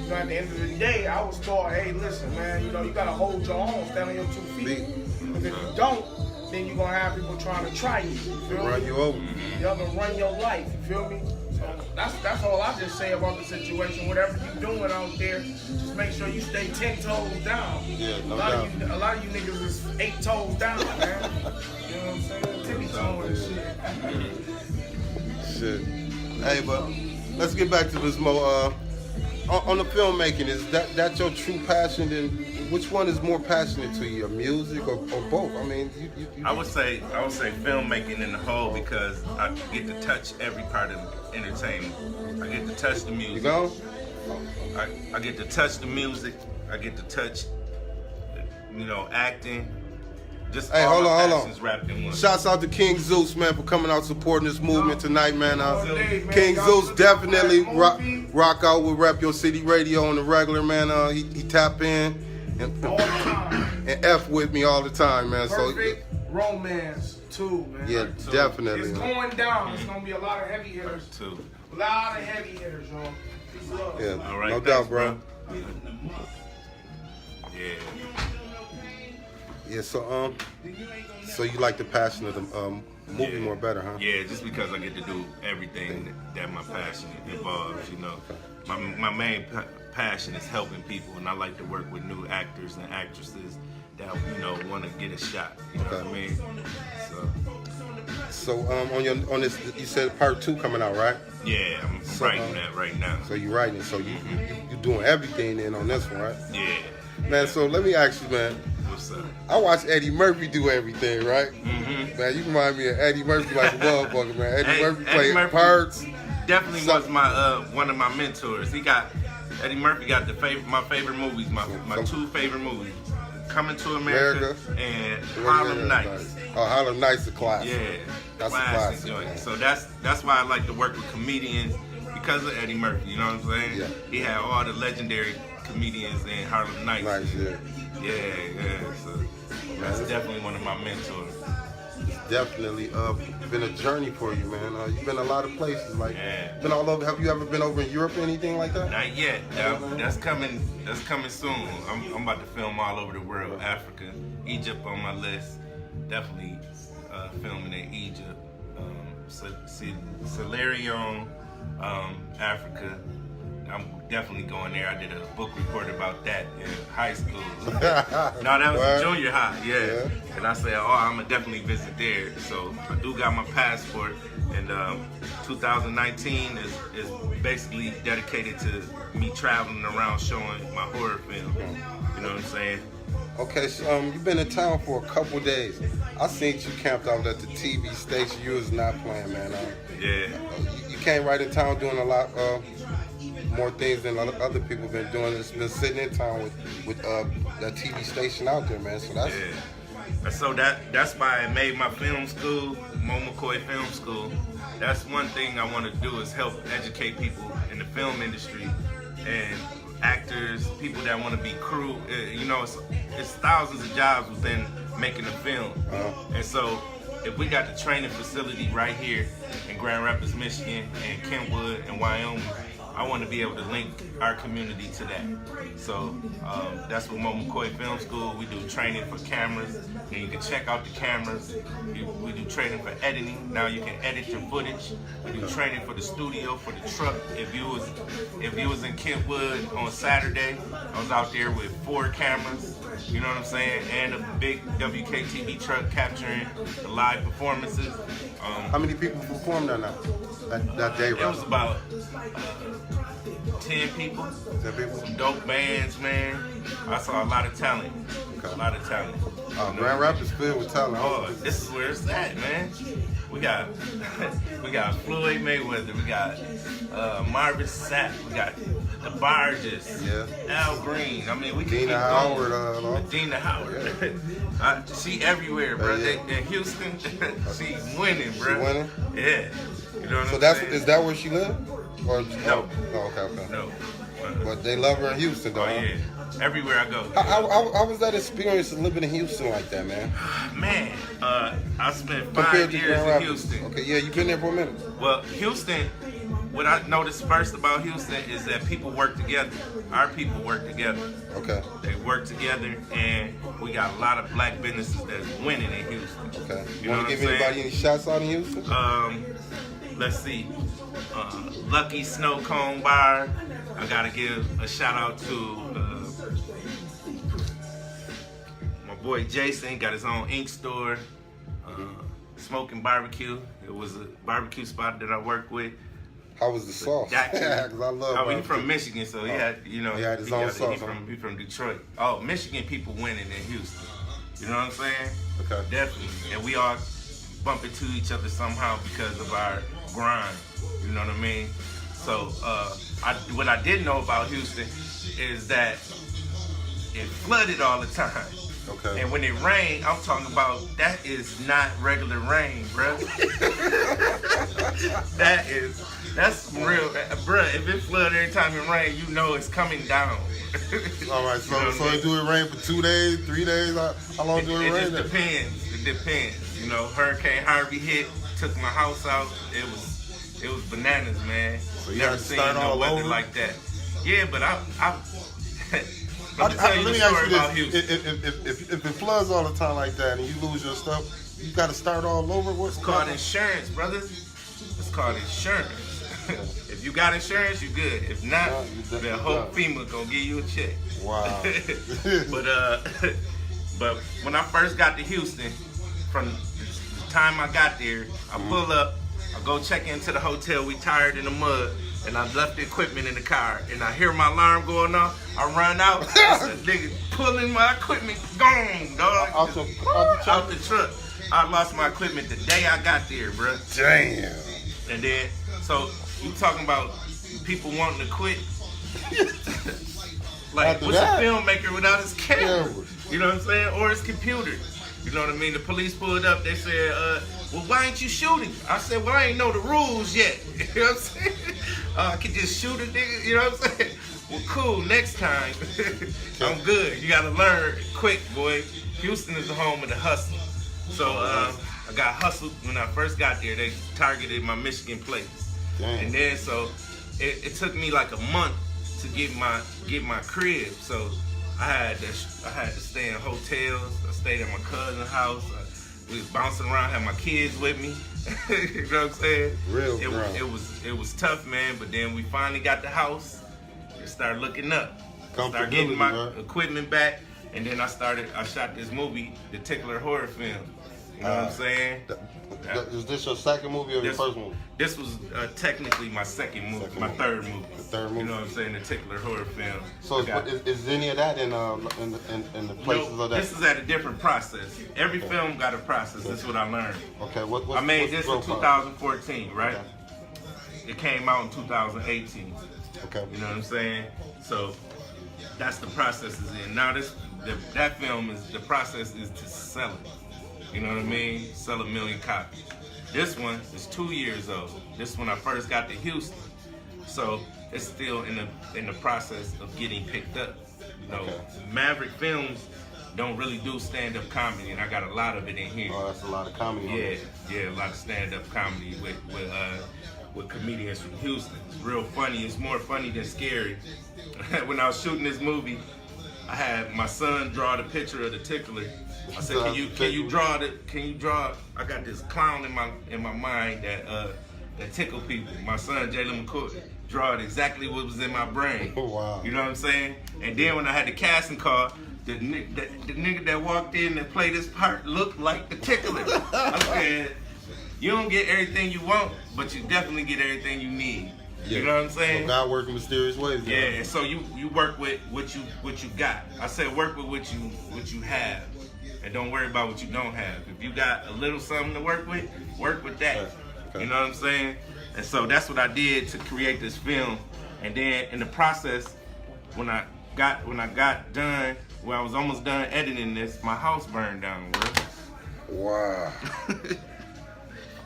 You know, at the end of the day, I was taught, hey, listen, man, you know, you gotta hold your own, stand on your 2 feet. Because if you don't, then you're gonna have people trying to try you. You feel Run me? you over. You're gonna run your life, you feel me? So that's all I just say about the situation. Whatever you're doing out there, just make sure you stay 10 toes down. Yeah, no a lot of you niggas is 8 toes down, man. You know what I'm saying? Tippy toe and shit. Shit. Hey, but let's get back to this, Mo. On the filmmaking, is that your true passion? And which one is more passionate to you, your music or both? I mean, you I would say filmmaking in the whole, because I get to touch every part of entertainment. I get to touch the music. You go? I get to touch the music. I get to touch, acting. Just Hey, all hold my on. passions wrapped in one. Shouts out to King Zuse, man, for coming out supporting this movement tonight, man. Man, King y'all Zuse look definitely at that rock out with Rep Your City Radio on the regular, man. He tap in all the time. and F with me all the time, man. Perfect romance too, man. So yeah, definitely. It's Man. going down. It's gonna be a lot of heavy hitters. Too. A lot of heavy hitters, y'all. Peace love. Yeah, All right, no thanks, doubt, bro. Yeah. Yeah, so you like the passion of the movie more better, huh? Yeah, just because I get to do everything that my passion involves, My main passion is helping people, and I like to work with new actors and actresses that, want to get a shot. You know what I mean? So on this, you said part 2 coming out, right? Yeah, I'm writing that right now. So you writing, so you doing everything then on this one, right? Yeah. Man, so let me ask you, man. What's up? I watch Eddie Murphy do everything, right? Mm-hmm. Man, you remind me of Eddie Murphy like a motherfucker, man. Eddie Murphy Eddie played Murphy parts. Definitely was my one of my mentors. Eddie Murphy got my favorite movies, my 2 favorite movies. Coming to America, and Harlem Nights. Oh, Harlem Nights is a classic. Yeah, that's a classic classic. joint. Man. So that's why I like to work with comedians because of Eddie Murphy. You know what I'm saying? Yeah. He had all the legendary comedians in Harlem Nights. Nice, yeah. Yeah. So that's definitely one of my mentors. Definitely been a journey for you, man. You've been a lot of places, like been all over. Have you ever been over in Europe or anything like that? Not yet. That's coming soon. I'm about to film all over the world. Africa, Egypt on my list. Definitely filming in Egypt. Solarium, Africa. I'm definitely going there. I did a book report about that in high school. No, that was junior high, yeah. And I said, I'm gonna definitely visit there. So I do got my passport, and 2019 is basically dedicated to me traveling around showing my horror film. You know what I'm saying? Okay, so you've been in town for a couple days. I seen you camped out at the TV station. You was not playing, man. Yeah. You came right in town doing a lot more things than other people been doing. It's been sitting in town with that TV station out there, man. So that's So that's why I made my film school, Moe McCoy Film School. That's one thing I want to do is help educate people in the film industry and actors, people that want to be crew. You know, it's thousands of jobs within making a film. And so if we got the training facility right here in Grand Rapids, Michigan, and Kentwood and Wyoming, I want to be able to link our community to that. So that's what Moe McCoy Film School. We do training for cameras, and you can check out the cameras. We do training for editing. Now you can edit your footage. We do training for the studio, for the truck. If you was in Kentwood on Saturday, I was out there with 4 cameras. You know what I'm saying? And a big WKTV truck capturing the live performances. How many people performed there now? That day, right? It was about 10 people. 10 people? Some dope bands, man. I saw a lot of talent. Okay. A lot of talent. Grand Rapids filled with talent. Oh, this is where it's at, man. We got Floyd Mayweather. We got Marvin Sapp. We got the Barges. Al Green. I mean, we can Dina Howard. Dina Howard. She everywhere, bro. In Houston, she winning, bro. She winning? Yeah. You know what I'm saying? Is that where she lived? Or no. Oh, okay. No. But they love her in Houston, though. Oh yeah. Everywhere I go. How was that experience of living in Houston like that, man? Man, I spent 5 years in Houston. Okay, yeah, you've been there for a minute. Well, Houston, what I noticed first about Houston is that people work together. Our people work together. Okay. They work together, and we got a lot of black businesses that's winning in Houston. Okay. You want to give anybody any shots out in Houston? Let's see. Lucky Snow Cone Bar. I gotta give a shout out to my boy Jason. Got his own ink store. Smoking Barbecue. It was a barbecue spot that I worked with. How was the sauce? Because I love barbecue. He's from Michigan, so he had, he had his own sauce. He's from Detroit. Oh, Michigan people winning in Houston. You know what I'm saying? Okay. Definitely. And we all bump into each other somehow because of our grind. You know what I mean? So what I didn't know about Houston is that it flooded all the time. Okay. And when it rained, I'm talking about that is not regular rain, bro. That's real, bro. If it flood every time it rain, you know it's coming down. All right, so it do it rain for 2 days, 3 days? How long do it rain? It just depends. It depends. You know, Hurricane Harvey hit, took my house out. It was bananas, man. So you Never seen no weather like that. Yeah, but let me tell you the story about Houston. If it floods all the time like that and you lose your stuff, you got to start all over. What's it's called insurance, brother. It's called insurance. If you got insurance, you good. If not, then Hope FEMA gonna give you a check. Wow. But when I first got to Houston, from the time I got there, I pull up, I go check into the hotel. We tired in the mud. And I left the equipment in the car, and I hear my alarm going off. I run out, nigga pulling my equipment, gone, dog. Out the truck. I lost my equipment the day I got there, bro. Damn. And then, so you talking about people wanting to quit? Like, what's a filmmaker without his camera? You know what I'm saying? Or it's computers. You know what I mean? The police pulled up. They said, well, why ain't you shooting? I said, well, I ain't know the rules yet. You know what I'm saying? I could just shoot a nigga. You know what I'm saying? Well, cool. Next time, I'm good. You got to learn quick, boy. Houston is the home of the hustle. So I got hustled when I first got there. They targeted my Michigan place. Damn. And then so it took me like a month to get my crib. So I had to stay in hotels. I stayed at my cousin's house. We was bouncing around, had my kids with me. You know what I'm saying? It was tough, man. But then we finally got the house. It started looking up. Started getting my equipment back, and then I shot this movie, the Tickler horror film. You know what I'm saying? Is this your second movie or your first movie? This was technically my second movie, my third movie. The third movie. You know what I'm saying? The Tickler horror film. So is any of that in the places of that? This is at a different process. Every film got a process. This is what I learned. Okay, I made this in 2014, right? Okay. It came out in 2018. Okay. You know what I'm saying? So that's the process is in. Now that film is the process is to sell it. You know what I mean? Sell 1 million copies. This one is 2 years old. This when I first got to Houston. So it's still in the process of getting picked up. You know, Maverick Films don't really do stand-up comedy, and I got a lot of it in here. Oh, that's a lot of comedy. Yeah, a lot of stand-up comedy with comedians from Houston. It's real funny. It's more funny than scary. When I was shooting this movie, I had my son draw the picture of the Tickler. I said, can you draw? I got this clown in my mind that tickle people. My son Jalen McCoy draw it exactly what was in my brain. Oh, wow. You know what I'm saying? And then when I had the casting call, the nigga that walked in and played this part looked like the Tickler. I said, you don't get everything you want, but you definitely get everything you need. You know what I'm saying? Well, God works in mysterious ways. Yeah, so you work with what you got. I said work with what you have, and don't worry about what you don't have. If you got a little something to work with that. Okay. You know what I'm saying? And so that's what I did to create this film. And then in the process, when I got done, when I was almost done editing this, my house burned down. Bro. Wow.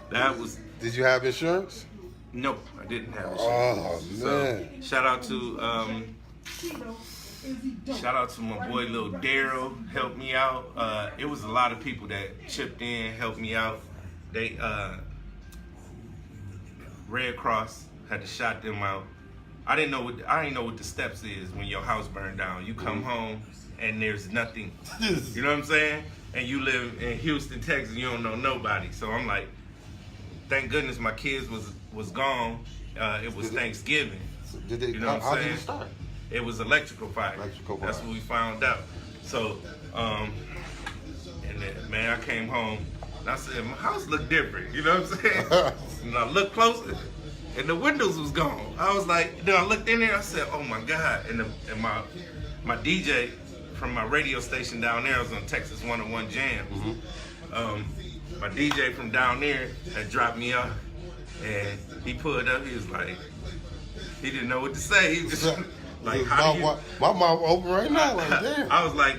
That was. Did you have insurance? No, I didn't have insurance. Oh man! So, shout out to my boy Lil Daryl, helped me out. It was a lot of people that chipped in, helped me out. They Red Cross had to shot them out. I didn't know what the steps is when your house burned down. You come home and there's nothing. You know what I'm saying? And you live in Houston, Texas, you don't know nobody. So I'm like, thank goodness my kids was gone. It was Thanksgiving. You know what I'm saying? How did it start? It was electrical fire. That's what we found out. So, and then, man, I came home and I said, my house looked different. You know what I'm saying? And I looked closer and the windows was gone. I was like, then I looked in there, I said, oh my God. And my DJ from my radio station down there, I was on Texas 101 Jams. My DJ from down there had dropped me off, and he pulled up. He was like, he didn't know what to say. He was like, how do you? My mouth open right now. Like, damn. I was like,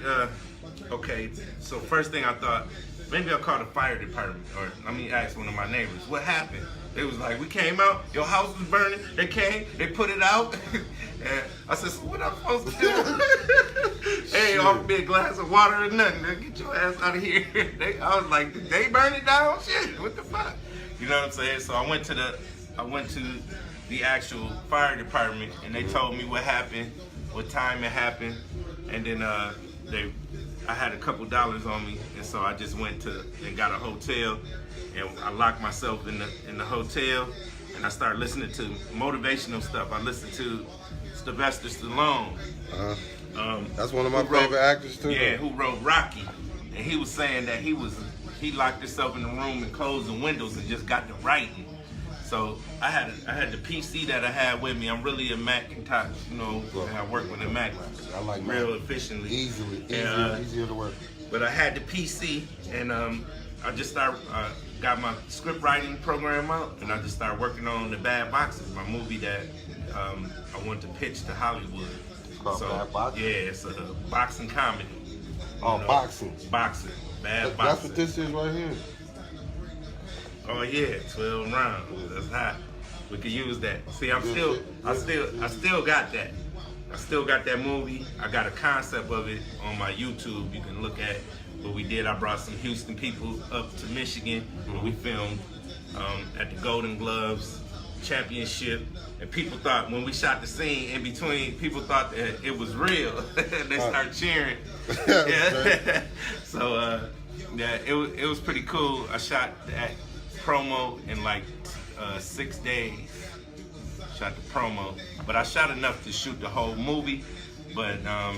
okay. So first thing I thought, maybe I'll call the fire department, or let me ask one of my neighbors, what happened? They was like, we came out, your house was burning. They came, they put it out. And I said, so what I'm supposed to do? They ain't offered me a glass of water or nothing. Get your ass out of here. I was like, they burn it down? Shit, what the fuck? You know what I'm saying? So I went to the actual fire department, and they told me what happened, what time it happened, and then I had a couple dollars on me, and so I just went and got a hotel, and I locked myself in the hotel, and I started listening to motivational stuff. I listened to Sylvester Stallone. That's one of my favorite actors too. Yeah, who wrote Rocky, and he was saying that he locked himself in the room and closed the windows and just got to writing. So I had the PC that I had with me. I'm really a Macintosh, you know, and I work with a Mac. I like real efficiently. Easier to work. But I had the PC, and I just started, got my script writing program out, and I just started working on The Bad Boxes, my movie that I wanted to pitch to Hollywood. It's called Bad Boxes? Yeah, it's a boxing comedy. Oh, boxing. Boxing. Bad boxing. That's what this is right here. Oh yeah, 12 rounds. That's hot. We could use that. See, I still got that. I still got that movie. I got a concept of it on my YouTube. You can look at what we did. I brought some Houston people up to Michigan where we filmed at the Golden Gloves Championship. And people thought when we shot the scene in between, people thought that it was real. They started cheering. Yeah. So yeah, it was pretty cool. I shot that promo in like 6 days. Shot the promo, but I shot enough to shoot the whole movie. But I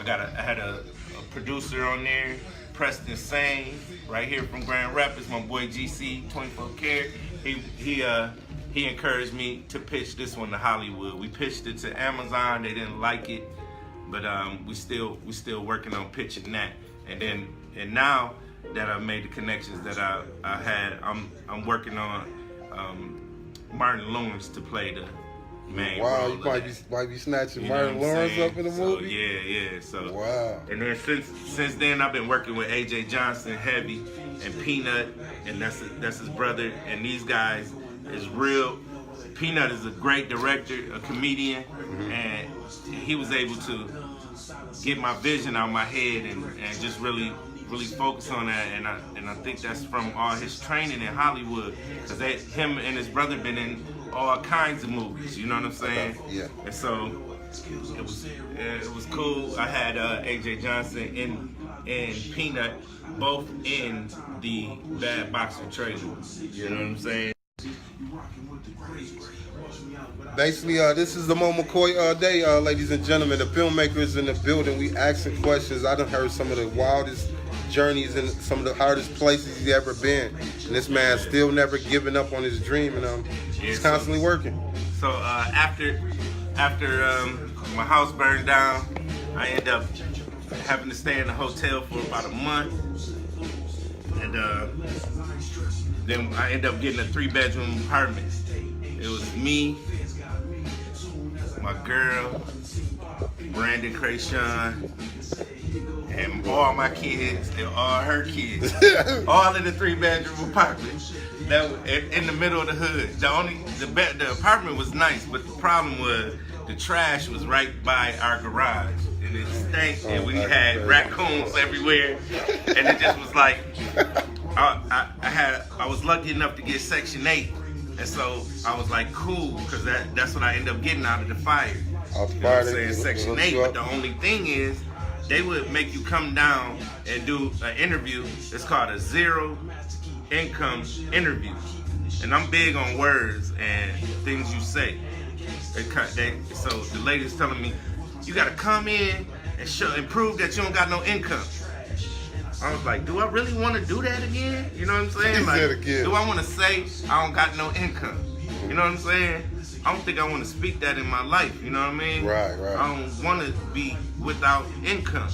had a producer on there, Preston Sane, right here from Grand Rapids. My boy GC, 24 Karat. He encouraged me to pitch this one to Hollywood. We pitched it to Amazon. They didn't like it, but we still working on pitching that. And now that I've made the connections that I had, I'm working on Martin Lawrence to play the main role. Wow, you might be snatching Martin Lawrence up in the movie. Yeah. So wow. And then since then I've been working with AJ Johnson, Heavy, and Peanut, and that's his brother. And these guys is real. Peanut is a great director, a comedian, and he was able to get my vision out of my head and just really focus on that, and I think that's from all his training in Hollywood, because him and his brother been in all kinds of movies. You know what I'm saying? Yeah. And so it was cool. I had AJ Johnson and Peanut both in the Bad Boxer trailer. You know what I'm saying? Basically, this is the Moe McCoy day, ladies and gentlemen. The filmmakers in the building. We asking questions. I done heard some of the wildest journeys and some of the hardest places he's ever been, and this man's still never giving up on his dream, and he's constantly working. So after my house burned down, I ended up having to stay in the hotel for about a month, and then I ended up getting a 3-bedroom apartment. It was me, my girl, Brandon Krayshawn, and all my kids and all her kids, all in the 3-bedroom apartment. That was in the middle of the hood. The apartment was nice, but the problem was the trash was right by our garage, and it stank, and we had raccoons everywhere, and it just was like I was lucky enough to get Section 8, and so I was like, cool, because that's what I ended up getting out of the fire. You know what I'm saying? Section 8, but the only thing is, they would make you come down and do an interview. It's called a zero income interview. And I'm big on words and things you say. So the lady's telling me, you gotta come in and prove that you don't got no income. I was like, do I really want to do that again? You know what I'm saying? Like, do I want to say I don't got no income? You know what I'm saying? I don't think I want to speak that in my life, you know what I mean? Right. I don't want to be without income.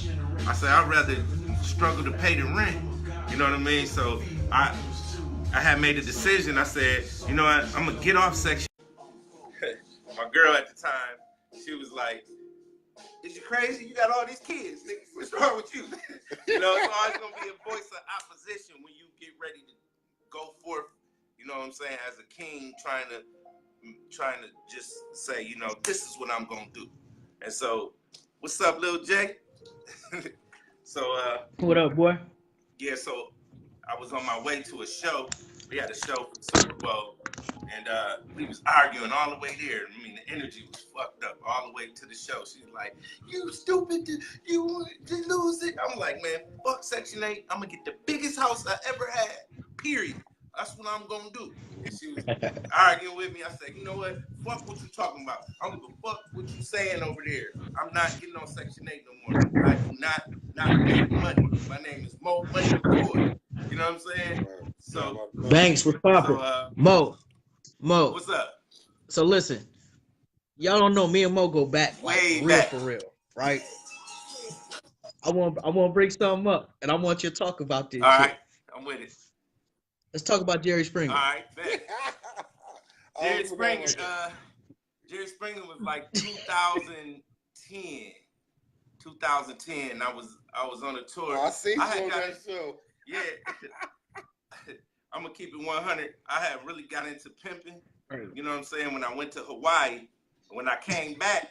I say I'd rather struggle to pay the rent, you know what I mean? So I had made a decision. I said, you know what, I'm going to get off Section. My girl at the time, she was like, is you crazy? You got all these kids. What's wrong with you? You know, it's always going to be a voice of opposition when you get ready to go forth, you know what I'm saying, as a king, trying to just say, you know, this is what I'm gonna do. And so, what's up, Lil J? So what up, boy? Yeah, so I was on my way to a show. We had a show for the Super Bowl, and we was arguing all the way there. I mean, the energy was fucked up all the way to the show. She's like, you stupid, you lose it. I'm like, man, fuck Section 8. I'm gonna get the biggest house I ever had, period. That's what I'm gonna do. And she was arguing with me. I said, you know what? Fuck what you talking about. I don't give a fuck what you saying over there. I'm not getting on Section 8 no more. I do not make money. My name is Moe McCoy. You know what I'm saying? So Banks was popping. Moe. What's up? So listen, y'all don't know me and Moe go back way real back. For real, right? I want to bring something up, and I want you to talk about this. All right, I'm with it. Let's talk about Jerry Springer. All right, Jerry Springer was like 2010, 2010. I was on a tour. Oh, I seen you had on got that it- show. Yeah. I'm gonna keep it 100. I had really got into pimping. You know what I'm saying? When I went to Hawaii, when I came back,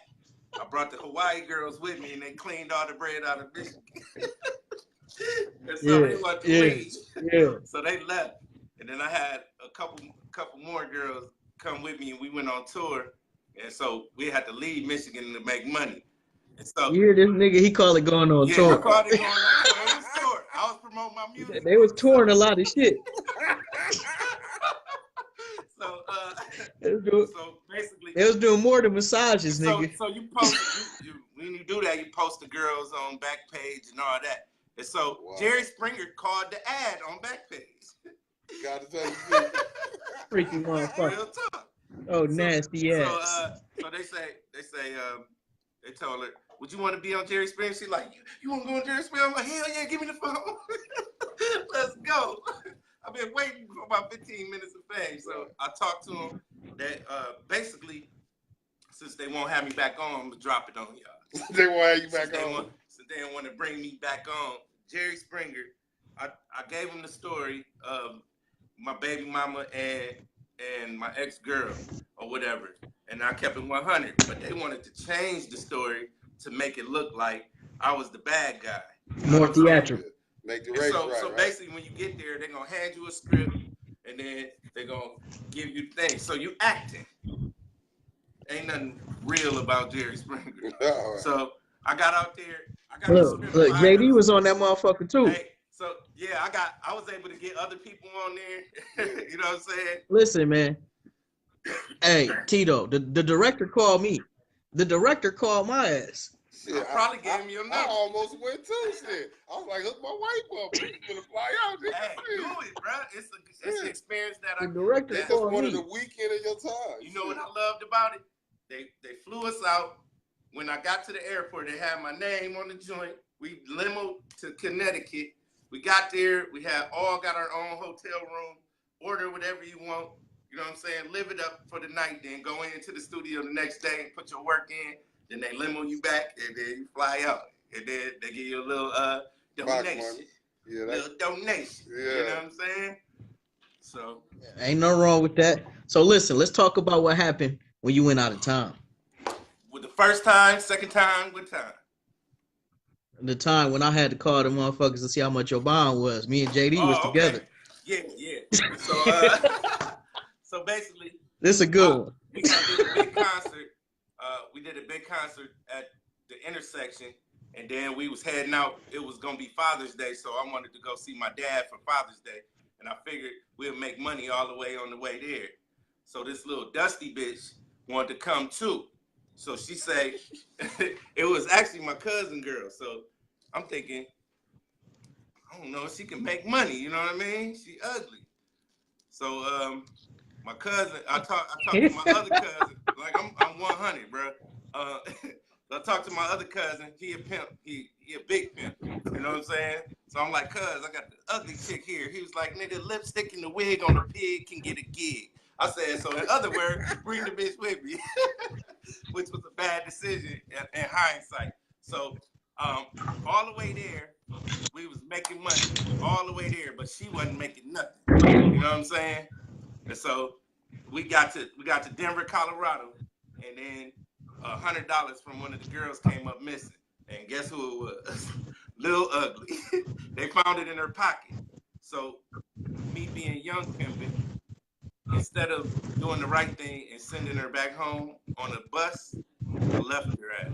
I brought the Hawaii girls with me, and they cleaned all the bread out of Michigan. And so they wanted to leave. Yeah. So they left, and then I had a couple more girls come with me, and we went on tour. And so we had to leave Michigan to make money. And so You hear this nigga? He called it going on I tour. called it going on tour. It was tour. I was promoting my music. They was touring a lot of shit. So So basically, they was doing more than massages, so nigga. you post when you do that, you post the girls on Backpage and all that. And so Jerry Springer called the ad on Backpage. Gotta tell you. Freaky motherfucker. Real talk. Oh, nasty ass. So they told her, would you want to be on Jerry Springer? She like, you want to go on Jerry Springer? I'm like, hell yeah, give me the phone. Let's go. I've been waiting for about 15 minutes of fame. So I talked to them that basically, since they won't have me back on, I'm gonna drop it on y'all. They won't have you back on. Since they don't want to bring me back on, Jerry Springer, I gave him the story of my baby mama and my ex-girl or whatever. And I kept it 100, but they wanted to change the story to make it look like I was the bad guy. More theatrical. Make the race right. So basically, when you get there, they're gonna hand you a script, and then they're gonna give you things. So you acting. Ain't nothing real about Jerry Springer. Right. So I got out there. I got the script. Look, JD was on that motherfucker too. Hey, so yeah, I was able to get other people on there. You know what I'm saying? Listen, man. Hey, Tito, the director called me. The director called my ass. Shit, I probably gave him your number. I almost went too. Shit, I was like, hook my wife up. We're gonna fly out. Hey, do it, bro. It's an experience that The director That's called one me. of the weekend of your time. You know what I loved about it? They flew us out. When I got to the airport, they had my name on the joint. We limoed to Connecticut. We got there. We had all got our own hotel room. Order whatever you want. You know what I'm saying? Live it up for the night. Then go into the studio the next day and put your work in. Then they limo you back, and then you fly out. And then they give you a little donation. Yeah, little donation. Yeah. You know what I'm saying? So Ain't no wrong with that. So listen, let's talk about what happened when you went out of town. with the first time, second time, what time? The time when I had to call the motherfuckers to see how much your bond was. Me and JD was together. Okay. Yeah. So so basically, this is a good one. We did a big concert. We did a big concert at the intersection, and then we was heading out. It was gonna be Father's Day, so I wanted to go see my dad for Father's Day, and I figured we'd make money all the way on the way there. So this little dusty bitch wanted to come too. So she say, it was actually my cousin girl. So I'm thinking, I don't know, she can make money. You know what I mean? She ugly. So my cousin, I talked to my other cousin. Like I'm 100, bro. I talked to my other cousin. He a pimp. He a big pimp. You know what I'm saying? So I'm like, cuz, I got the ugly chick here. He was like, nigga, lipstick and the wig on the pig can get a gig. I said, so in other words, bring the bitch with me, which was a bad decision in hindsight. So all the way there, we was making money all the way there, but she wasn't making nothing. You know what I'm saying? And so we got to Denver, Colorado, and then $100 from one of the girls came up missing. And guess who it was? Lil Ugly. They found it in her pocket. So me being young pimping, instead of doing the right thing and sending her back home on a bus, I left her ass.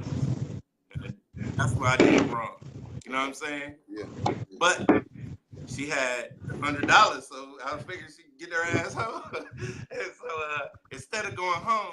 And that's what I did wrong. You know what I'm saying? Yeah. But she had $100, so I figured she could get her ass home. And so instead of going home,